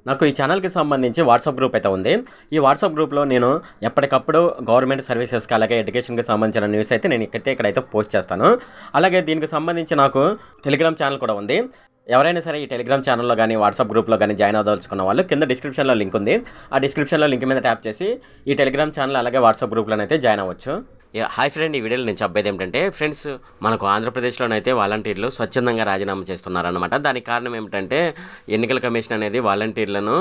నాకు ఈ ఛానల్‌కి సంబంధించి వాట్సాప్ గ్రూప్ అయితే ఉంది. ఈ వాట్సాప్ గ్రూప్‌లో నేను ఎప్పటికప్పుడు గవర్నమెంట్ సర్వీసెస్‌కి అలాగే ఎడ్యుకేషన్‌కి సంబంధించిన న్యూస్ అయితే నేను ఇక్కడైతే పోస్ట్ చేస్తాను. అలాగే దీనికి సంబంధించి నాకు టెలిగ్రామ్ ఛానల్ కూడా ఉంది. ఎవరైనా సరే ఈ టెలిగ్రామ్ ఛానల్‌లో గాని, వాట్సాప్ గ్రూప్‌లో గాని జాయిన్ అవ్వదలుచుకున్న వాళ్ళు కింద డిస్క్రిప్షన్‌లో లింక్ ఉంది. ఆ డిస్క్రిప్షన్‌లో లింక్ మీద ట్యాప్ చేసి ఈ టెలిగ్రామ్ ఛానల్ అలాగే వాట్సాప్ గ్రూప్‌లోనైతే జాయిన్ అవ్వచ్చు. హాయ్ ఫ్రెండ్, ఈ వీడియోలో నేను చెప్పేది ఏమిటంటే ఫ్రెండ్స్, మనకు ఆంధ్రప్రదేశ్‌లోనైతే వాలంటీర్లు స్వచ్ఛందంగా రాజీనామా చేస్తున్నారన్నమాట. దానికి కారణం ఏమిటంటే ఎన్నికల కమిషన్ అనేది వాలంటీర్లను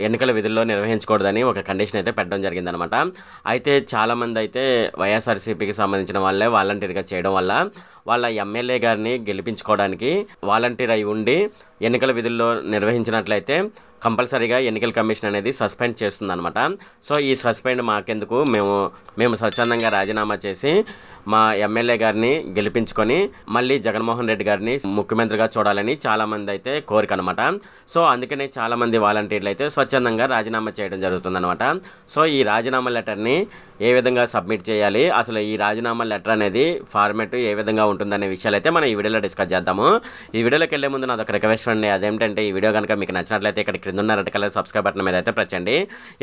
ఎన్నికల విధుల్లో నిర్వహించకూడదని ఒక కండిషన్ అయితే పెట్టడం జరిగిందనమాట. అయితే చాలామంది అయితే వైఎస్ఆర్‌సీపీకి సంబంధించిన వాళ్ళే వాలంటీర్‌గా చేయడం వల్ల వాళ్ళ ఎమ్మెల్యే గారిని గెలిపించుకోవడానికి వాలంటీర్ అయి ఉండి ఎన్నికల విధుల్లో నిర్వహించినట్లయితే కంపల్సరీగా ఎన్నికల కమిషన్ అనేది సస్పెండ్ చేస్తుందన్నమాట. సో ఈ సస్పెండ్ మాకెందుకు, మేము స్వచ్ఛందంగా రాజీనామా చేసి మా ఎమ్మెల్యే గారిని గెలిపించుకొని మళ్ళీ జగన్మోహన్ రెడ్డి గారిని ముఖ్యమంత్రిగా చూడాలని చాలామంది అయితే కోరిక అనమాట. సో అందుకనే చాలామంది వాలంటీర్లు అయితే స్వచ్ఛందంగా రాజీనామా చేయడం జరుగుతుందన్నమాట. సో ఈ రాజీనామా లెటర్ని ఏ విధంగా సబ్మిట్ చేయాలి, అసలు ఈ రాజీనామా లెటర్ అనేది ఫార్మాట్ ఏ విధంగా ఉంటుందనే విషయాలు అయితే మనం ఈ వీడియోలో డిస్కస్ చేద్దాము. ఈ వీడియోలోకి వెళ్ళే ముందు నాదొక రిక్వెస్ట్ అండి. అదేంటంటే ఈ వీడియో కనుక మీకు నచ్చినట్లయితే ఇక్కడ క్రింద ఉన్న రెడ్ కలర్ సబ్స్క్రైబ్ బటన్ మీద అయితే ప్రెస్ చేయండి.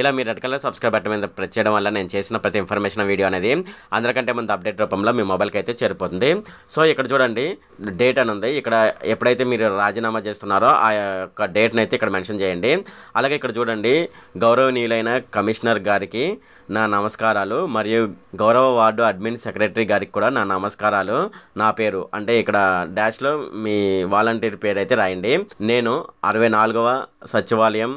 ఇలా మీరు రెడ్ కలర్ సబ్స్క్రైబ్ బటన్ మీద ప్రెస్ చేయడం వల్ల నేను చేసిన ప్రతి ఇన్ఫర్మేషన్ వీడియో అనేది అందరికంటే ముందు అప్డేట్ రూపంలో మీ మొబైల్కి అయితే చేరిపోతుంది. సో ఇక్కడ చూడండి, డేట్ అని ఉంది. ఇక్కడ ఎప్పుడైతే మీరు రాజీనామా చేస్తున్నారో ఆ యొక్క డేట్ని అయితే ఇక్కడ మెన్షన్ చేయండి. అలాగే ఇక్కడ చూడండి, గౌరవనీయులైన కమిషనర్ గారికి నా నమస్కారాలు మరియు గౌరవ వార్డు అడ్మిన్ సెక్రటరీ గారికి కూడా నా నమస్కారాలు. నా పేరు అంటే ఇక్కడ డాష్లో మీ వాలంటీర్ పేరు అయితే రాయండి. నేను 64వ సచివాలయం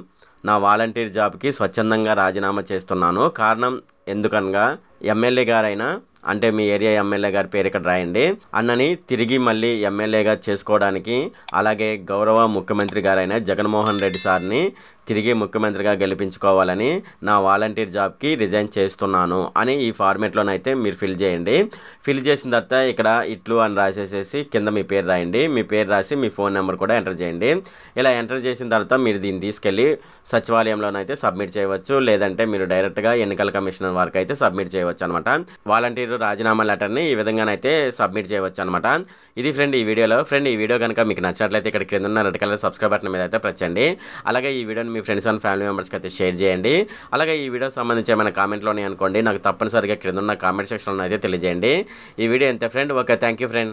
నా వాలంటీర్ జాబ్కి స్వచ్ఛందంగా రాజీనామా చేస్తున్నాను. కారణం ఎందుకనగా ఎమ్మెల్యే గారైనా అంటే మీ ఏరియా ఎమ్మెల్యే గారి పేరు ఇక్కడ రాయండి. అన్నని తిరిగి మళ్ళీ ఎమ్మెల్యేగా చేసుకోవడానికి, అలాగే గౌరవ ముఖ్యమంత్రి గారైన జగన్మోహన్ రెడ్డి సార్ని తిరిగి ముఖ్యమంత్రిగా గెలిపించుకోవాలని నా వాలంటీర్ జాబ్కి రిజైన్ చేస్తున్నాను అని ఈ ఫార్మేట్లోనైతే మీరు ఫిల్ చేయండి. ఫిల్ చేసిన తర్వాత ఇక్కడ ఇట్లు అని రాసేసేసి కింద మీ పేరు రాయండి. మీ పేరు రాసి మీ ఫోన్ నెంబర్ కూడా ఎంటర్ చేయండి. ఇలా ఎంటర్ చేసిన తర్వాత మీరు దీన్ని తీసుకెళ్ళి సచివాలయంలోనైతే సబ్మిట్ చేయవచ్చు, లేదంటే మీరు డైరెక్ట్గా ఎన్నికల కమిషనర్ వారికి అయితే సబ్మిట్ చేయవచ్చు అనమాట. వాలంటీర్ రాజీనామా లెటర్ని ఈ విధంగానైతే సబ్మిట్ చేయవచ్చు అనమాట. ఇది ఫ్రెండ్ ఈ వీడియోలో. ఫ్రెండ్ ఈ వీడియో కనుక మీకు నచ్చినట్లయితే ఇక్కడ క్రింద ఉన్న రెడ్ కలర్ సబ్స్క్రైబ్ బటన్ మీద అయితే ప్రెస్ చేయండి. అలాగే ఈ వీడియోని మీ ఫ్రెండ్స్ అండ్ ఫ్యామిలీ మెంబర్స్కి అయితే షేర్ చేయండి. అలాగే ఈ వీడియో సంబంధించి ఏమైనా కామెంట్లోనే అనుకోండి, నాకు తప్పనిసరిగా క్రింద ఉన్న కామెంట్ సెక్షన్లో అయితే తెలియజేయండి. ఈ వీడియో ఎంత friend. Okay, thank you friend.